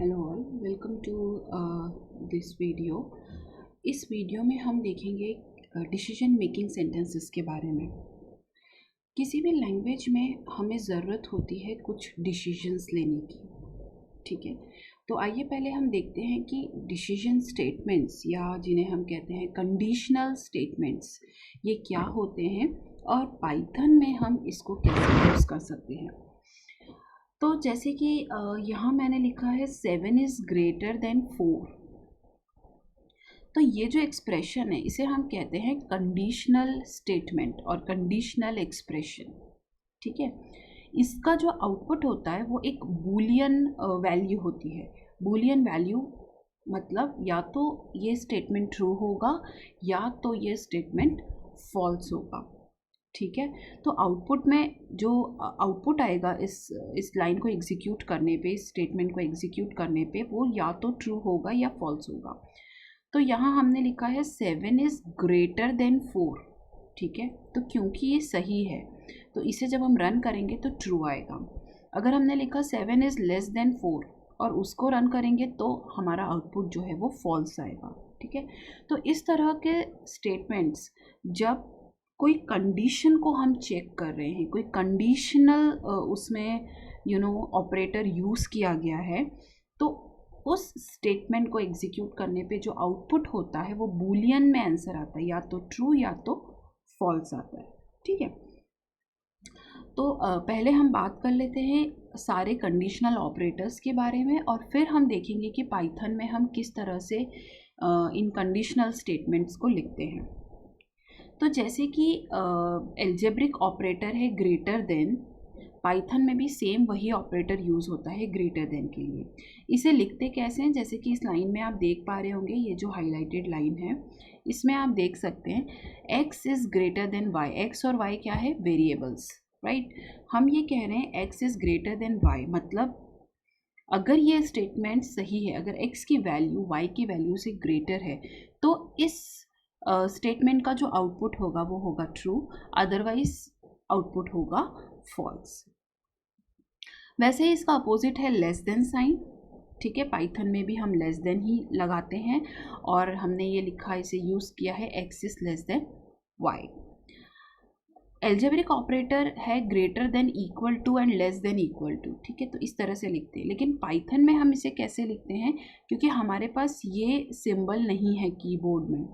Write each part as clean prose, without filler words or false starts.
Hello all, welcome to this video. इस video में हम देखेंगे डिसीजन मेकिंग सेंटेंसेस के बारे में। किसी भी लैंग्वेज में हमें ज़रूरत होती है कुछ डिसीजंस लेने की, ठीक है। तो आइए पहले हम देखते हैं कि डिसीजन स्टेटमेंट्स या जिन्हें हम कहते हैं कंडीशनल स्टेटमेंट्स, ये क्या होते हैं और पाइथन में हम इसको कैसे यूज़ कर सकते हैं। तो जैसे कि यहाँ मैंने लिखा है 7 इज़ ग्रेटर देन 4। तो ये जो एक्सप्रेशन है इसे हम कहते हैं कंडीशनल स्टेटमेंट और कंडीशनल एक्सप्रेशन, ठीक है। इसका जो आउटपुट होता है वो एक बूलियन वैल्यू होती है। बूलियन वैल्यू मतलब या तो ये स्टेटमेंट ट्रू होगा या तो ये स्टेटमेंट फॉल्स होगा, ठीक है। तो आउटपुट में जो आउटपुट आएगा इस लाइन को एग्जीक्यूट करने पे, इस स्टेटमेंट को एग्जीक्यूट करने पे, वो या तो ट्रू होगा या फॉल्स होगा। तो यहाँ हमने लिखा है 7 इज़ ग्रेटर देन 4, ठीक है। तो क्योंकि ये सही है तो इसे जब हम रन करेंगे तो ट्रू आएगा। अगर हमने लिखा 7 इज़ लेस देन 4 और उसको रन करेंगे तो हमारा आउटपुट जो है वो फॉल्स आएगा, ठीक है। तो इस तरह के स्टेटमेंट्स जब कोई कंडीशन को हम चेक कर रहे हैं, कोई कंडीशनल उसमें ऑपरेटर यूज़ किया गया है, तो उस स्टेटमेंट को एग्जीक्यूट करने पे जो आउटपुट होता है वो बूलियन में आंसर आता है, या तो ट्रू या तो फॉल्स आता है, ठीक है। तो पहले हम बात कर लेते हैं सारे कंडीशनल ऑपरेटर्स के बारे में और फिर हम देखेंगे कि पाइथन में हम किस तरह से इन कंडीशनल स्टेटमेंट्स को लिखते हैं। तो जैसे कि एल्जेब्रिक ऑपरेटर है ग्रेटर देन, पाइथन में भी सेम वही ऑपरेटर यूज़ होता है ग्रेटर देन के लिए। इसे लिखते कैसे हैं, जैसे कि इस लाइन में आप देख पा रहे होंगे, ये जो हाईलाइटेड लाइन है इसमें आप देख सकते हैं x is greater then y। x और y क्या है, वेरिएबल्स, राइट। हम ये कह रहे हैं x is greater then y, मतलब अगर ये स्टेटमेंट सही है, अगर x की वैल्यू y की वैल्यू से ग्रेटर है तो इस स्टेटमेंट का जो आउटपुट होगा वो होगा ट्रू, अदरवाइज आउटपुट होगा फॉल्स। वैसे ही इसका अपोजिट है लेस देन साइन, ठीक है। पाइथन में भी हम लेस देन ही लगाते हैं और हमने ये लिखा, इसे यूज़ किया है x is less than y। Algebraic operator है greater than, equal to and less than equal to, ठीक है। तो इस तरह से लिखते हैं, लेकिन पाइथन में हम इसे कैसे लिखते हैं, क्योंकि हमारे पास ये सिंबल नहीं है कीबोर्ड में,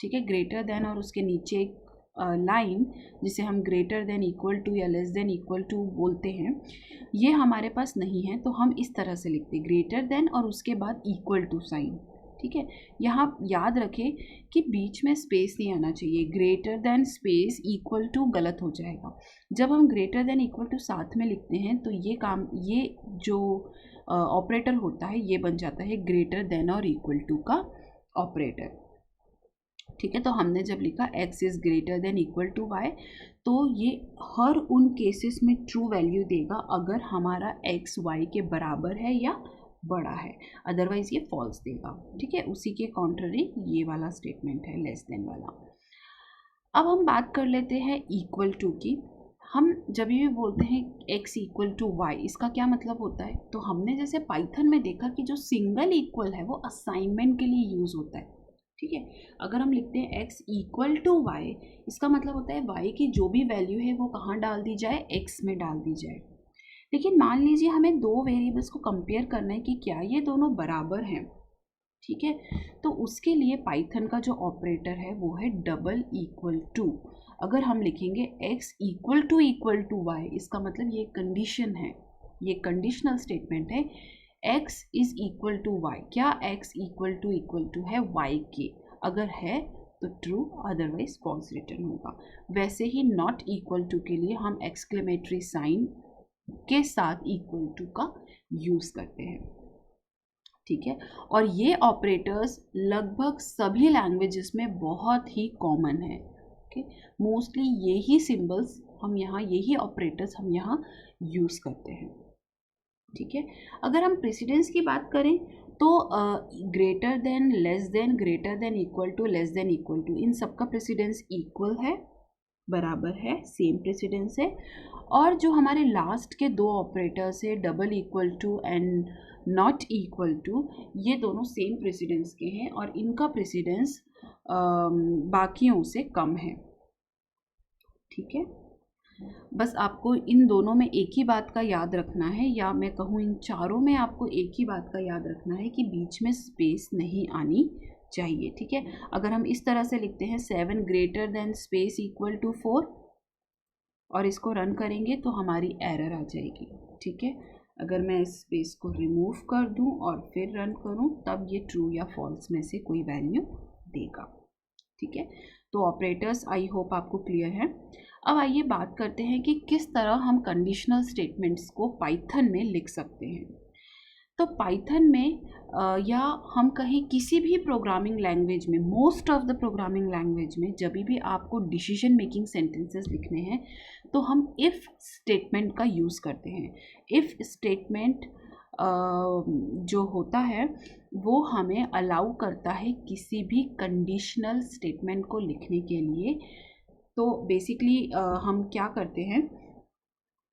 ठीक है। ग्रेटर देन और उसके नीचे एक लाइन जिसे हम ग्रेटर देन इक्वल टू या लेस देन इक्वल टू बोलते हैं, ये हमारे पास नहीं है। तो हम इस तरह से लिखते हैं ग्रेटर देन और उसके बाद इक्वल टू साइन, ठीक है। यहाँ याद रखें कि बीच में स्पेस नहीं आना चाहिए, greater than space equal to गलत हो जाएगा। जब हम ग्रेटर देन इक्वल टू साथ में लिखते हैं तो ये जो ऑपरेटर होता है ये बन जाता है ग्रेटर देन और इक्वल टू का ऑपरेटर, ठीक है। तो हमने जब लिखा x is greater than equal to y, तो ये हर उन केसेस में ट्रू वैल्यू देगा अगर हमारा x y के बराबर है या बड़ा है, अदरवाइज ये फॉल्स देगा, ठीक है। उसी के कॉन्ट्ररी ये वाला स्टेटमेंट है लेस देन वाला। अब हम बात कर लेते हैं इक्वल टू की। हम जब भी बोलते हैं x इक्वल टू y, इसका क्या मतलब होता है, तो हमने जैसे पाइथन में देखा कि जो सिंगल इक्वल है वो असाइनमेंट के लिए यूज़ होता है, ठीक है। अगर हम लिखते हैं x इक्वल टू y, इसका मतलब होता है y की जो भी वैल्यू है वो कहाँ डाल दी जाए, x में डाल दी जाए। लेकिन मान लीजिए हमें दो वेरिएबल्स को कंपेयर करना है कि क्या ये दोनों बराबर हैं, ठीक है। तो उसके लिए पाइथन का जो ऑपरेटर है वो है डबल इक्वल टू। अगर हम लिखेंगे x इक्वल टू y, इसका मतलब ये कंडीशन है, ये कंडीशनल स्टेटमेंट है, x is equal to y। क्या x इक्वल टू है y के, अगर है तो ट्रू, अदरवाइज फॉल्स रिटर्न होगा। वैसे ही नॉट इक्वल टू के लिए हम एक्सक्लेमेटरी साइन के साथ इक्वल टू का यूज़ करते हैं, ठीक है। और ये ऑपरेटर्स लगभग सभी लैंग्वेजेस में बहुत ही कॉमन है, ओके। मोस्टली यही सिंबल्स हम यहाँ, यही ऑपरेटर्स हम यहाँ यूज़ करते हैं, ठीक है। अगर हम प्रेसिडेंस की बात करें तो greater than, less than, greater than equal to, less than equal to, इन सब का प्रेसिडेंस इक्वल है, बराबर है, सेम प्रेसिडेंस है। और जो हमारे लास्ट के दो ऑपरेटर्स है double equal to and not equal to, ये दोनों सेम प्रेसिडेंस के हैं और इनका प्रेसिडेंस बाकियों से कम है। ठीक है, बस आपको इन दोनों में एक ही बात का याद रखना है, या मैं कहूँ इन चारों में आपको एक ही बात का याद रखना है कि बीच में स्पेस नहीं आनी चाहिए। ठीक है, अगर हम इस तरह से लिखते हैं 7 greater than space equal to 4 और इसको रन करेंगे तो हमारी एरर आ जाएगी। ठीक है, अगर मैं इस स्पेस को रिमूव कर दूं और फिर रन करूं तब ये ट्रू या फॉल्स में से कोई वैल्यू देगा। ठीक है, तो ऑपरेटर्स आई होप आपको क्लियर है। अब आइए बात करते हैं कि किस तरह हम कंडीशनल स्टेटमेंट्स को पाइथन में लिख सकते हैं। तो पाइथन में या हम कहें किसी भी प्रोग्रामिंग लैंग्वेज में, most of the programming language में जब भी आपको डिसीजन मेकिंग सेंटेंसेस लिखने हैं तो हम इफ़ स्टेटमेंट का यूज़ करते हैं। इफ़ स्टेटमेंट जो होता है वो हमें अलाउ करता है किसी भी कंडीशनल स्टेटमेंट को लिखने के लिए। तो बेसिकली हम क्या करते हैं,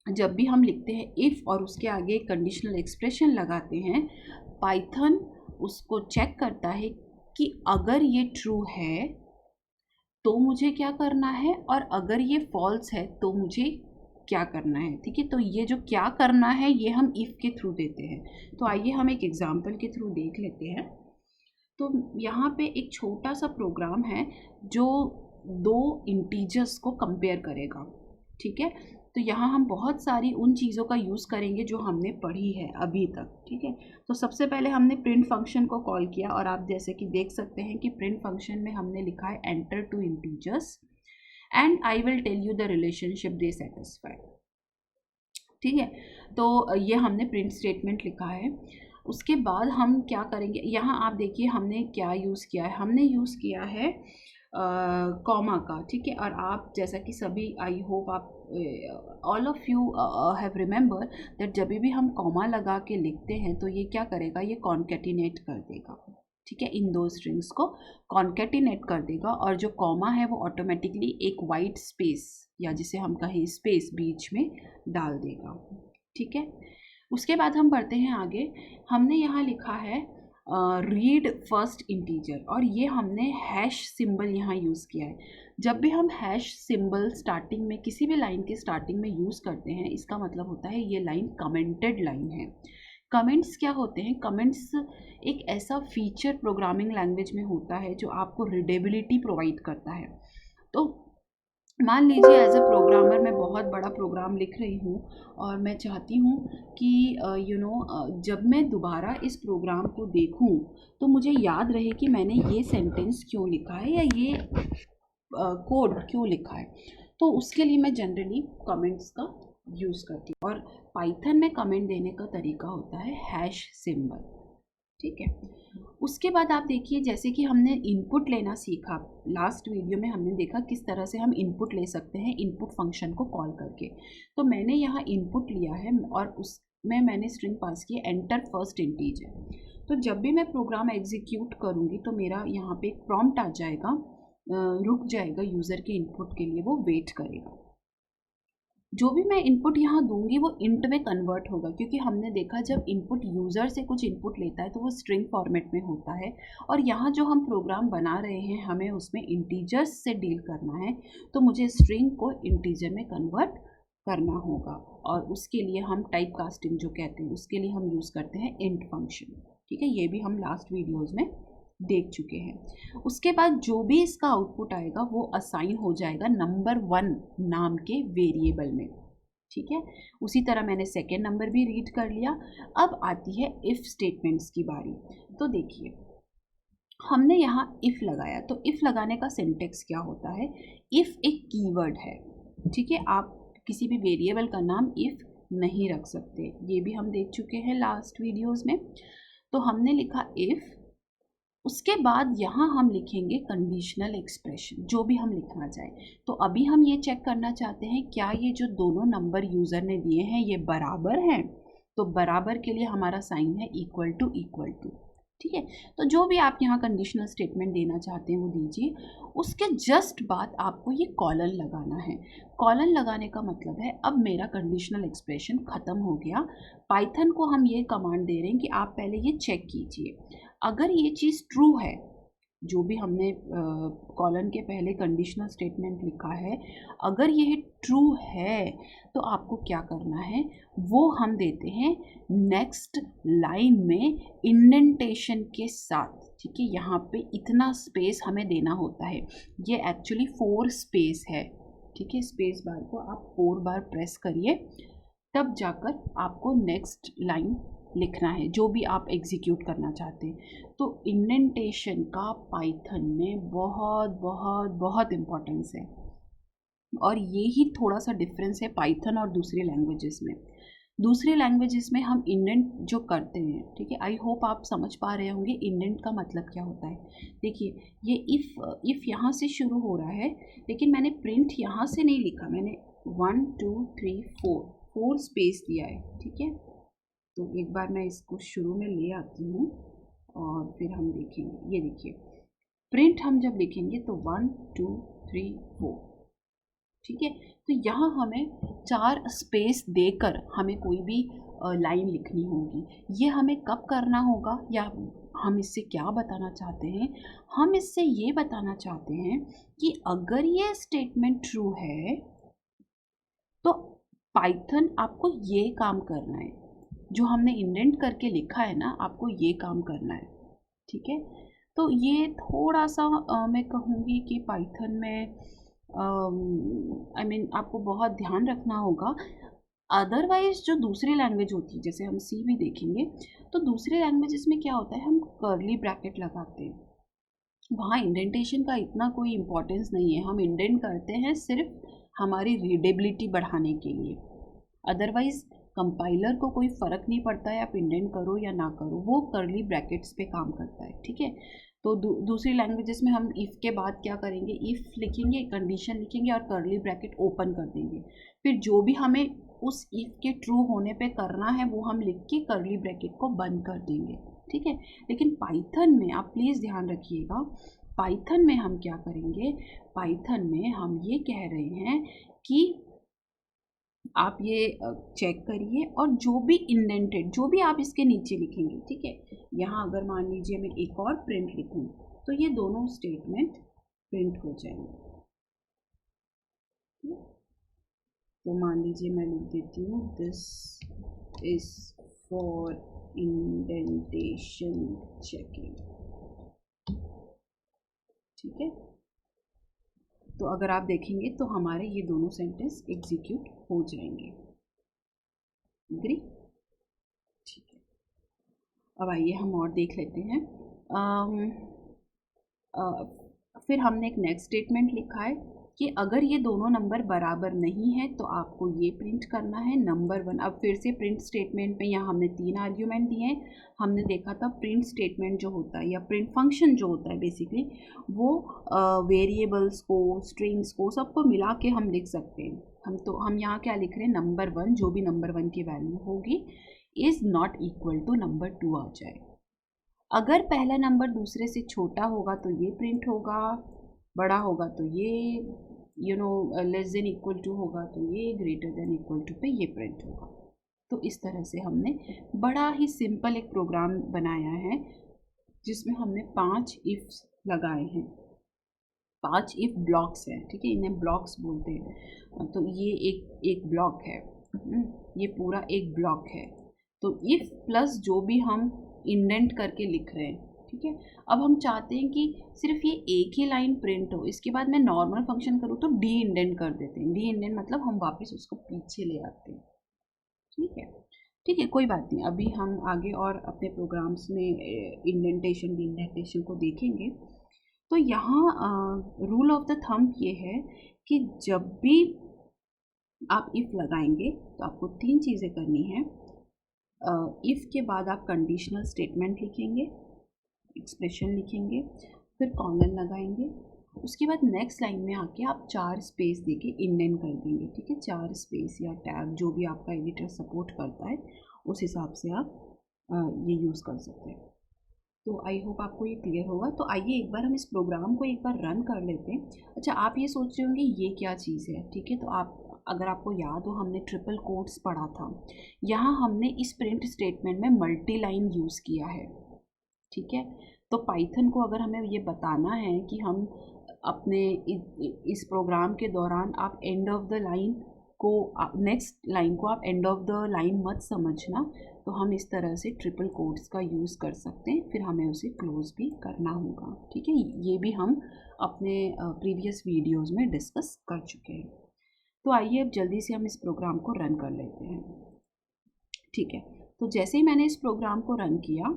जब भी हम लिखते हैं इफ़ और उसके आगे कंडीशनल एक्सप्रेशन लगाते हैं, पाइथन उसको चेक करता है कि अगर ये ट्रू है तो मुझे क्या करना है और अगर ये फॉल्स है तो मुझे क्या करना है। ठीक है, तो ये जो क्या करना है ये हम इफ़ के थ्रू देते हैं। तो आइए हम एक एग्जांपल के थ्रू देख लेते हैं। तो यहाँ पे एक छोटा सा प्रोग्राम है जो दो इंटीजर्स को कंपेयर करेगा। ठीक है, तो यहाँ हम बहुत सारी उन चीज़ों का यूज़ करेंगे जो हमने पढ़ी है अभी तक। ठीक है, तो सबसे पहले हमने प्रिंट फंक्शन को कॉल किया और आप जैसे कि देख सकते हैं कि प्रिंट फंक्शन में हमने लिखा है enter two integers and I will tell you the relationship they satisfy. ठीक है, तो ये हमने प्रिंट स्टेटमेंट लिखा है। उसके बाद हम क्या करेंगे, यहाँ आप देखिए हमने क्या यूज़ किया है, हमने यूज़ किया है कॉमा का। ठीक है, और आप जैसा कि सभी, आई होप आप all of you have remember that जब भी हम कॉमा लगा के लिखते हैं तो ये क्या करेगा, ये कॉन्केटिनेट कर देगा। ठीक है, इन दो स्ट्रिंग्स को कॉन्केटिनेट कर देगा और जो कॉमा है वो ऑटोमेटिकली एक वाइट स्पेस या जिसे हम कहें स्पेस बीच में डाल देगा। ठीक है, उसके बाद हम बढ़ते हैं आगे। हमने यहाँ लिखा है रीड फर्स्ट इंटीजर और ये हमने हैश सिंबल यहाँ यूज़ किया है। जब भी हम हैश सिंबल स्टार्टिंग में किसी भी लाइन के स्टार्टिंग में यूज़ करते हैं इसका मतलब होता है ये लाइन कमेंटेड लाइन है। कमेंट्स क्या होते हैं, कमेंट्स एक ऐसा फीचर प्रोग्रामिंग लैंग्वेज में होता है जो आपको रीडेबिलिटी प्रोवाइड करता है। तो मान लीजिए एज अ प्रोग्रामर मैं बहुत बड़ा प्रोग्राम लिख रही हूँ और मैं चाहती हूँ कि जब मैं दोबारा इस प्रोग्राम को देखूँ तो मुझे याद रहे कि मैंने ये सेंटेंस क्यों लिखा है या ये कोड क्यों लिखा है। तो उसके लिए मैं जनरली कमेंट्स का यूज़ करती हूँ और पाइथन में कमेंट देने का तरीका होता है हैश सिंबल। ठीक है, उसके बाद आप देखिए जैसे कि हमने इनपुट लेना सीखा लास्ट वीडियो में, हमने देखा किस तरह से हम इनपुट ले सकते हैं इनपुट फंक्शन को कॉल करके। तो मैंने यहाँ इनपुट लिया है और उसमें मैंने स्ट्रिंग पास की एंटर फर्स्ट इंटीजर। तो जब भी मैं प्रोग्राम एग्जीक्यूट करूँगी तो मेरा यहाँ पे एक प्रॉम्प्ट आ जाएगा, रुक जाएगा यूज़र के इनपुट के लिए, वो वेट करेगा। जो भी मैं इनपुट यहाँ दूंगी वो इंट में कन्वर्ट होगा, क्योंकि हमने देखा जब इनपुट यूज़र से कुछ इनपुट लेता है तो वो स्ट्रिंग फॉर्मेट में होता है और यहाँ जो हम प्रोग्राम बना रहे हैं हमें उसमें इंटीजर्स से डील करना है, तो मुझे स्ट्रिंग को इंटीजर में कन्वर्ट करना होगा और उसके लिए हम टाइप कास्टिंग जो कहते हैं उसके लिए हम यूज़ करते हैं इंट फंक्शन। ठीक है, ये भी हम लास्ट वीडियोज़ में देख चुके हैं। उसके बाद जो भी इसका आउटपुट आएगा वो असाइन हो जाएगा नंबर 1 नाम के वेरिएबल में। ठीक है, उसी तरह मैंने सेकेंड नंबर भी रीड कर लिया। अब आती है इफ़ स्टेटमेंट्स की बारी। तो देखिए हमने यहाँ इफ़ लगाया, तो इफ़ लगाने का सिंटेक्स क्या होता है, इफ़ एक कीवर्ड है। ठीक है, आप किसी भी वेरिएबल का नाम इफ़ नहीं रख सकते, ये भी हम देख चुके हैं लास्ट वीडियोज़ में। तो हमने लिखा इफ़, उसके बाद यहाँ हम लिखेंगे कंडीशनल एक्सप्रेशन जो भी हम लिखना चाहें। तो अभी हम ये चेक करना चाहते हैं क्या ये जो दोनों नंबर यूज़र ने दिए हैं ये बराबर हैं। तो बराबर के लिए हमारा साइन है इक्वल टू इक्वल टू। ठीक है। तो जो भी आप यहाँ कंडीशनल स्टेटमेंट देना चाहते हैं वो दीजिए। उसके जस्ट बाद आपको ये कॉलन लगाना है। कॉलन लगाने का मतलब है अब मेरा कंडीशनल एक्सप्रेशन ख़त्म हो गया। पाइथन को हम ये कमांड दे रहे हैं कि आप पहले ये चेक कीजिए, अगर ये चीज़ ट्रू है, जो भी हमने कॉलन के पहले कंडीशनल स्टेटमेंट लिखा है, अगर यह ट्रू है तो आपको क्या करना है वो हम देते हैं नेक्स्ट लाइन में इंडेंटेशन के साथ। ठीक है, यहाँ पे इतना स्पेस हमें देना होता है, ये एक्चुअली 4 स्पेस है। ठीक है, स्पेस बार को आप 4 बार प्रेस करिए, तब जाकर आपको नेक्स्ट लाइन लिखना है जो भी आप एग्जीक्यूट करना चाहते हैं। तो इंडेंटेशन का पाइथन में बहुत बहुत बहुत इम्पोर्टेंस है, और ये ही थोड़ा सा डिफरेंस है पाइथन और दूसरी लैंग्वेजेस में। दूसरे लैंग्वेजेस में हम इंडेंट जो करते हैं, ठीक है, आई होप आप समझ पा रहे होंगे इंडेंट का मतलब क्या होता है। देखिए, ये इफ़ यहाँ से शुरू हो रहा है, लेकिन मैंने प्रिंट यहाँ से नहीं लिखा, मैंने 1 2 3 4 स्पेस दिया है। ठीक है, तो एक बार मैं इसको शुरू में ले आती हूँ और फिर हम देखेंगे। ये देखिए, प्रिंट हम जब लिखेंगे तो 1 2 3 4। ठीक है, तो यहाँ हमें 4 स्पेस देकर हमें कोई भी लाइन लिखनी होगी। ये हमें कब करना होगा, या हम इससे क्या बताना चाहते हैं? हम इससे ये बताना चाहते हैं कि अगर ये स्टेटमेंट ट्रू है तो पाइथन आपको ये काम करना है, जो हमने इंडेंट करके लिखा है ना, आपको ये काम करना है। ठीक है, तो ये थोड़ा सा मैं कहूँगी कि पाइथन में आपको बहुत ध्यान रखना होगा। अदरवाइज जो दूसरी लैंग्वेज होती है, जैसे हम सी भी देखेंगे, तो दूसरे लैंग्वेजेस में क्या होता है, हम कर्ली ब्रैकेट लगाते हैं। वहाँ इंडेंटेशन का इतना कोई इम्पोर्टेंस नहीं है, हम इंडेंट करते हैं सिर्फ हमारी रीडेबिलिटी बढ़ाने के लिए। अदरवाइज कंपाइलर को कोई फ़र्क नहीं पड़ता है आप इंडेंट करो या ना करो, वो कर्ली ब्रैकेट्स पे काम करता है। ठीक है, तो दूसरी लैंग्वेजेस में हम इफ़ के बाद क्या करेंगे, इफ़ लिखेंगे, कंडीशन लिखेंगे और कर्ली ब्रैकेट ओपन कर देंगे। फिर जो भी हमें उस इफ़ के ट्रू होने पे करना है वो हम लिख के कर्ली ब्रैकेट को बंद कर देंगे। ठीक है, लेकिन पाइथन में आप प्लीज़ ध्यान रखिएगा, पाइथन में हम क्या करेंगे, पाइथन में हम ये कह रहे हैं कि आप ये चेक करिए, और जो भी इंडेंटेड, जो भी आप इसके नीचे लिखेंगे, ठीक है, यहाँ अगर मान लीजिए मैं एक और प्रिंट लिखूँ तो ये दोनों स्टेटमेंट प्रिंट हो जाएंगे। तो मान लीजिए मैं लिख देती हूँ this is for indentation checking. ठीक है, तो अगर आप देखेंगे तो हमारे ये दोनों सेंटेंस एग्जीक्यूट हो जाएंगे। एग्री? ठीक है, अब आइए हम और देख लेते हैं। फिर हमने एक नेक्स्ट स्टेटमेंट लिखा है कि अगर ये दोनों नंबर बराबर नहीं है तो आपको ये प्रिंट करना है नंबर 1। अब फिर से प्रिंट स्टेटमेंट में यहाँ हमने 3 आर्ग्यूमेंट दिए हैं। हमने देखा था प्रिंट स्टेटमेंट जो होता है या प्रिंट फंक्शन जो होता है बेसिकली, वो वेरिएबल्स को, स्ट्रिंग्स को, सबको मिला के हम लिख सकते हैं। हम यहाँ क्या लिख रहे हैं, नंबर 1, जो भी नंबर 1 की वैल्यू होगी is not equal to number 2 आ जाए। अगर पहला नंबर दूसरे से छोटा होगा तो ये प्रिंट होगा, बड़ा होगा तो ये लेस देन इक्वल टू होगा तो ये, ग्रेटर देन इक्वल टू पे ये प्रिंट होगा। तो इस तरह से हमने बड़ा ही सिंपल एक प्रोग्राम बनाया है जिसमें हमने 5 इफ्स लगाए हैं, 5 इफ ब्लॉक्स हैं। ठीक है, इन्हें ब्लॉक्स बोलते हैं। तो ये एक ब्लॉक है, ये पूरा एक ब्लॉक है। तो इफ प्लस जो भी हम इंडेंट करके लिख रहे हैं, ठीक है, अब हम चाहते हैं कि सिर्फ ये एक ही लाइन प्रिंट हो, इसके बाद मैं नॉर्मल फंक्शन करूँ तो डी इंडेंट कर देते हैं। डी इंडेंट मतलब हम वापस उसको पीछे ले आते हैं। ठीक है, ठीक है, कोई बात नहीं, अभी हम आगे और अपने प्रोग्राम्स में इंडेंटेशन डी इंडेंटेशन को देखेंगे। तो यहाँ रूल ऑफ द थंब ये है कि जब भी आप इफ़ लगाएंगे तो आपको 3 चीज़ें करनी है। इफ़ के बाद आप कंडीशनल स्टेटमेंट लिखेंगे, एक्सप्रेशन लिखेंगे, फिर कॉलन लगाएंगे, उसके बाद नेक्स्ट लाइन में आके आप 4 स्पेस देके इंडेंट कर देंगे। ठीक है, 4 स्पेस या टैब जो भी आपका एडिटर सपोर्ट करता है उस हिसाब से आप ये यूज़ कर सकते हैं। तो आई होप आपको ये क्लियर होगा। तो आइए एक बार हम इस प्रोग्राम को एक बार रन कर लेते हैं। अच्छा, आप ये सोच रहे होंगे ये क्या चीज़ है, ठीक है। तो आप, अगर आपको याद हो, हमने ट्रिपल कोट्स पढ़ा था। यहाँ हमने इस प्रिंट स्टेटमेंट में मल्टी लाइन यूज़ किया है, ठीक है। तो पाइथन को अगर हमें ये बताना है कि हम अपने इस प्रोग्राम के दौरान आप एंड ऑफ द लाइन को, नेक्स्ट लाइन को आप एंड ऑफ द लाइन मत समझना, तो हम इस तरह से ट्रिपल कोट्स का यूज़ कर सकते हैं। फिर हमें उसे क्लोज भी करना होगा, ठीक है। ये भी हम अपने प्रीवियस वीडियोस में डिस्कस कर चुके हैं। तो आइए अब जल्दी से हम इस प्रोग्राम को रन कर लेते हैं, ठीक है। तो जैसे ही मैंने इस प्रोग्राम को रन किया,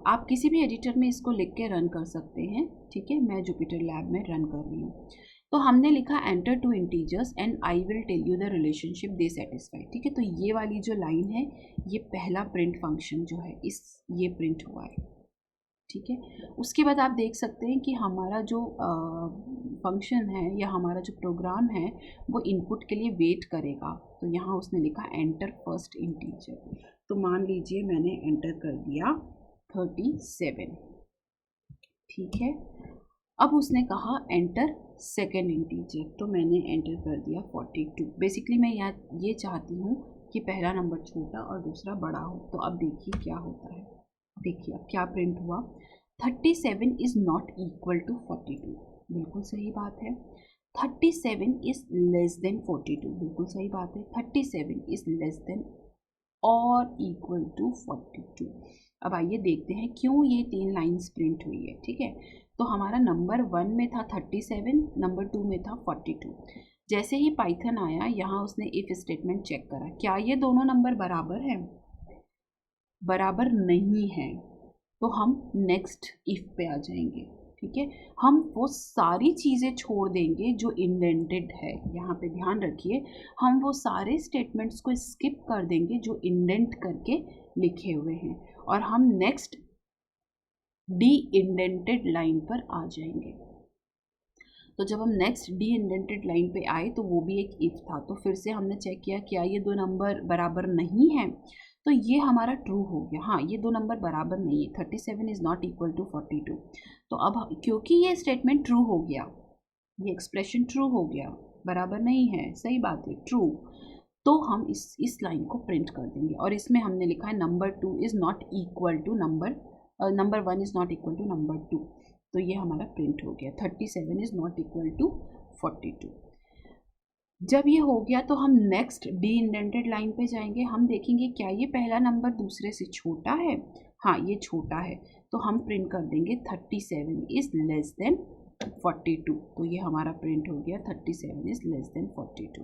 आप किसी भी एडिटर में इसको लिख के रन कर सकते हैं, ठीक है। मैं जुपिटर लैब में रन कर रही हूँ। तो हमने लिखा enter two integers and I will tell you the relationship they satisfy, ठीक है। तो ये वाली जो लाइन है, ये पहला प्रिंट फंक्शन जो है ये प्रिंट हुआ है, ठीक है। उसके बाद आप देख सकते हैं कि हमारा जो फंक्शन है या हमारा जो प्रोग्राम है वो इनपुट के लिए वेट करेगा। तो यहाँ उसने लिखा एंटर फर्स्ट इंटीजर। तो मान लीजिए मैंने एंटर कर दिया 37, ठीक है। अब उसने कहा एंटर सेकेंड इंटीजर, तो मैंने एंटर कर दिया 42। बेसिकली मैं ये चाहती हूँ कि पहला नंबर छोटा और दूसरा बड़ा हो। तो अब देखिए क्या होता है, देखिए अब क्या प्रिंट हुआ, 37 इज़ नॉट इक्वल टू 42, बिल्कुल सही बात है। 37 इज़ लेस देन 42, बिल्कुल सही बात है। 37 इज़ लेस देन और इक्वल टू 42। अब आइए देखते हैं क्यों ये 3 लाइन्स प्रिंट हुई है, ठीक है। तो हमारा नंबर 1 में था 37, नंबर 2 में था 42। जैसे ही पाइथन आया, यहाँ उसने इफ स्टेटमेंट चेक करा, क्या ये दोनों नंबर बराबर हैं? बराबर नहीं है। तो हम नेक्स्ट इफ पे आ जाएंगे, ठीक है। हम वो सारी चीज़ें छोड़ देंगे जो इंडेंटेड है, यहाँ पे ध्यान रखिए। हम वो सारे स्टेटमेंट्स को स्किप कर देंगे जो इंडेंट करके लिखे हुए हैं, और हम नेक्स्ट डी इंडेंटेड लाइन पर आ जाएंगे। तो जब हम नेक्स्ट डी इंडेंटेड लाइन पे आए तो वो भी एक इफ था। तो फिर से हमने चेक किया क्या ये दो नंबर बराबर नहीं है, तो ये हमारा ट्रू हो गया। हाँ, ये दो नंबर बराबर नहीं है, 37 इज़ नॉट इक्वल टू 42। तो अब क्योंकि ये स्टेटमेंट ट्रू हो गया, ये एक्सप्रेशन ट्रू हो गया, बराबर नहीं है, सही बात है, ट्रू, तो हम इस लाइन को प्रिंट कर देंगे। और इसमें हमने लिखा है number 2 is not equal to number 1 is not equal to number 2। तो ये हमारा प्रिंट हो गया, 37 इज़ नॉट इक्वल टू 42। जब ये हो गया तो हम नेक्स्ट डी इंडेंटेड लाइन पे जाएंगे। हम देखेंगे क्या ये पहला नंबर दूसरे से छोटा है। हाँ, ये छोटा है, तो हम प्रिंट कर देंगे 37 इज़ लेस देन 42। तो ये हमारा प्रिंट हो गया 37 इज़ लेस देन 42।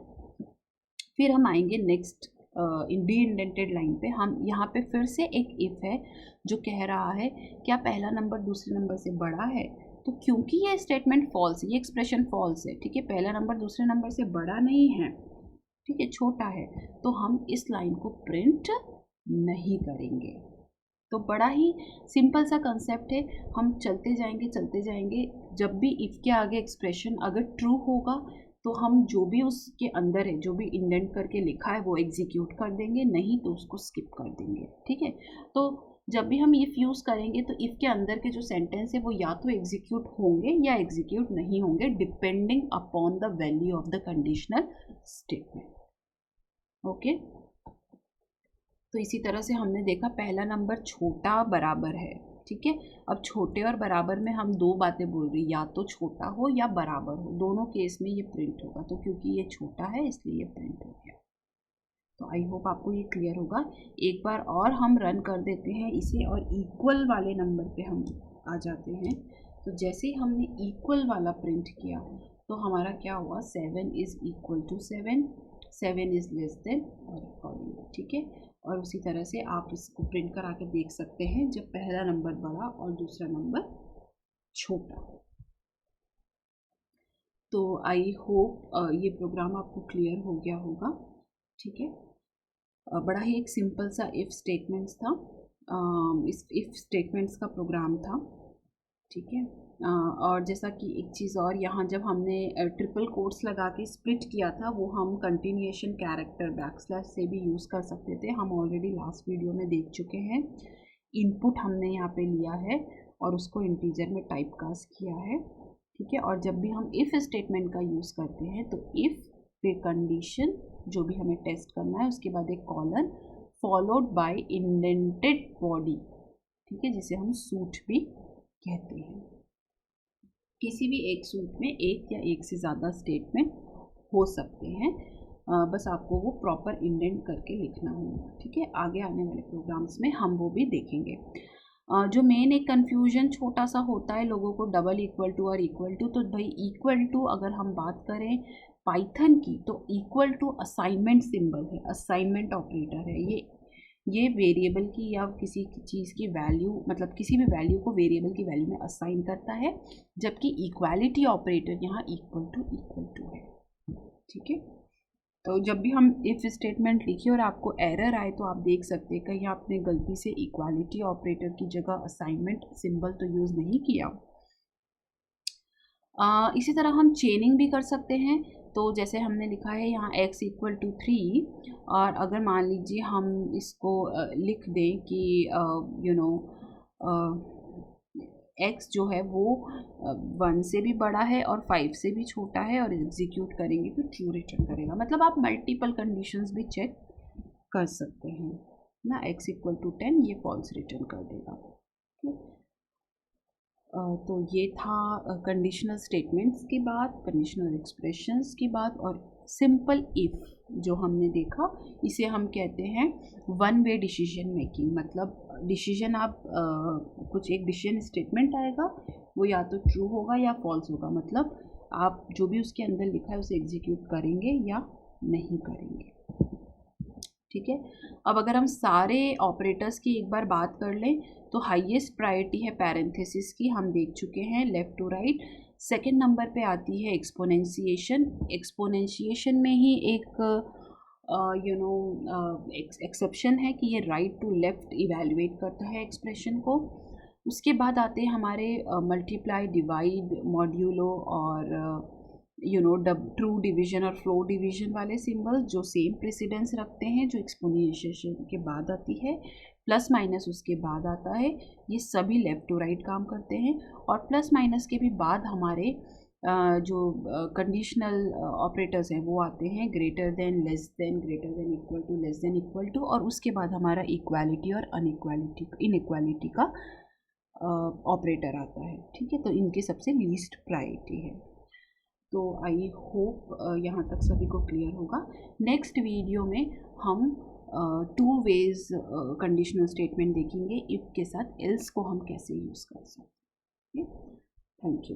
फिर हम आएंगे नेक्स्ट डी इंडेंटेड लाइन पे। हम यहाँ पे फिर से एक इफ है जो कह रहा है क्या पहला नंबर दूसरे नंबर से बड़ा है। तो क्योंकि ये स्टेटमेंट फॉल्स है, ये एक्सप्रेशन फॉल्स है, ठीक है, पहला नंबर दूसरे नंबर से बड़ा नहीं है, ठीक है, छोटा है, तो हम इस लाइन को प्रिंट नहीं करेंगे। तो बड़ा ही सिंपल सा कंसेप्ट है। हम चलते जाएंगे, जब भी इफ के आगे एक्सप्रेशन अगर ट्रू होगा तो हम जो भी उसके अंदर है, जो भी इंडेंट करके लिखा है वो एग्जीक्यूट कर देंगे, नहीं तो उसको स्किप कर देंगे, ठीक है। तो जब भी हम इफ़ यूज़ करेंगे तो इफ़ के अंदर के जो सेंटेंस है वो या तो एग्जीक्यूट होंगे या एग्जीक्यूट नहीं होंगे, depending upon the value of the conditional statement, okay. तो इसी तरह से हमने देखा पहला नंबर छोटा बराबर है, ठीक है। अब छोटे और बराबर में हम दो बातें बोल रही, या तो छोटा हो या बराबर हो, दोनों केस में ये प्रिंट होगा। तो क्योंकि ये छोटा है इसलिए ये प्रिंट हो गया। तो आई होप आपको ये क्लियर होगा। एक बार और हम रन कर देते हैं इसे, और इक्वल वाले नंबर पे हम आ जाते हैं। तो जैसे ही हमने इक्वल वाला प्रिंट किया तो हमारा क्या हुआ, 7 is equal to 7, 7 is less than और अकॉर्डिंग, ठीक है। और उसी तरह से आप इसको प्रिंट करा के देख सकते हैं जब पहला नंबर बड़ा और दूसरा नंबर छोटा। तो आई होप ये प्रोग्राम आपको क्लियर हो गया होगा, ठीक है। बड़ा ही एक सिंपल सा इफ़ स्टेटमेंट्स था, इस इफ़ स्टेटमेंट्स का प्रोग्राम था, ठीक है। और जैसा कि एक चीज़ और, यहाँ जब हमने ट्रिपल कोट्स लगा के स्प्लिट किया था वो हम कंटिन्यूएशन कैरेक्टर बैकस्लैश से भी यूज़ कर सकते थे, हम ऑलरेडी लास्ट वीडियो में देख चुके हैं। इनपुट हमने यहाँ पे लिया है और उसको इंटीजर में टाइप कास्ट किया है, ठीक है। और जब भी हम इफ़ स्टेटमेंट का यूज़ करते हैं तो इफ़ फिर कंडीशन जो भी हमें टेस्ट करना है, उसके बाद एक colon followed by indented body, ठीक है, जिसे हम सूट भी कहते हैं। किसी भी एक सूट में एक या एक से ज़्यादा स्टेटमेंट हो सकते हैं, बस आपको वो प्रॉपर इंडेंट करके लिखना होगा, ठीक है। आगे आने वाले प्रोग्राम्स में हम वो भी देखेंगे। जो मेन एक कन्फ्यूजन छोटा सा होता है लोगों को डबल इक्वल टू और इक्वल टू, तो भाई इक्वल टू अगर हम बात करें पाइथन की तो इक्वल टू असाइनमेंट सिंबल है, असाइनमेंट ऑपरेटर है। ये वेरिएबल की या किसी चीज़ की वैल्यू, मतलब किसी भी वैल्यू को वेरिएबल की वैल्यू में असाइन करता है, जबकि इक्वालिटी ऑपरेटर यहाँ इक्वल टू है, ठीक है। तो जब भी हम इफ़ स्टेटमेंट लिखिए और आपको एरर आए तो आप देख सकते हैं कहीं आपने गलती से इक्वालिटी ऑपरेटर की जगह असाइनमेंट सिंबल तो यूज़ नहीं किया। इसी तरह हम चेनिंग भी कर सकते हैं। तो जैसे हमने लिखा है यहाँ x इक्वल टू 3, और अगर मान लीजिए हम इसको लिख दें कि x जो है वो 1 से भी बड़ा है और 5 से भी छोटा है, और एग्जीक्यूट करेंगे तो ट्रू रिटर्न करेगा। मतलब आप मल्टीपल कंडीशंस भी चेक कर सकते हैं ना। x इक्वल टू 10 ये फॉल्स रिटर्न कर देगा। तो ये था कंडीशनल स्टेटमेंट्स की बात, कंडीशनल एक्सप्रेशंस की बात, और सिंपल इफ़ जो हमने देखा इसे हम कहते हैं वन वे डिसीजन मेकिंग। मतलब डिसीजन आप कुछ एक डिसीजन स्टेटमेंट आएगा, वो या तो ट्रू होगा या फॉल्स होगा, मतलब आप जो भी उसके अंदर लिखा है उसे एग्जीक्यूट करेंगे या नहीं करेंगे, ठीक है। अब अगर हम सारे ऑपरेटर्स की एक बार बात कर लें तो हाईएस्ट प्रायोरिटी है पैरेंथेसिस की, हम देख चुके हैं left to right. Second number पे आती है एक्सपोनेंशिएशन। एक्सपोनेंशिएशन में ही एक एक्सेप्शन है कि ये राइट टू लेफ़्ट इवैल्यूएट करता है एक्सप्रेशन को। उसके बाद आते हैं हमारे मल्टीप्लाई, डिवाइड, मॉड्यूलो और ट्रू डिवीजन और फ्लो डिवीजन वाले सिंबल जो सेम प्रेसिडेंस रखते हैं, जो एक्सपोनेंशिएशन के बाद आती है। प्लस माइनस उसके बाद आता है। ये सभी लेफ़्ट टू राइट काम करते हैं। और प्लस माइनस के भी बाद हमारे जो कंडीशनल ऑपरेटर्स हैं वो आते हैं greater than, less than, greater than equal to, less than equal to, और उसके बाद हमारा इक्वालिटी और इनइक्वालिटी का ऑपरेटर आता है, ठीक है। तो इनकी सबसे लीस्ट प्रायोरिटी है। तो आई होप यहाँ तक सभी को क्लियर होगा। नेक्स्ट वीडियो में हम 2 वेज कंडीशनल स्टेटमेंट देखेंगे इफ़ के साथ एल्स को हम कैसे यूज़ कर सकते हैं। Thank you.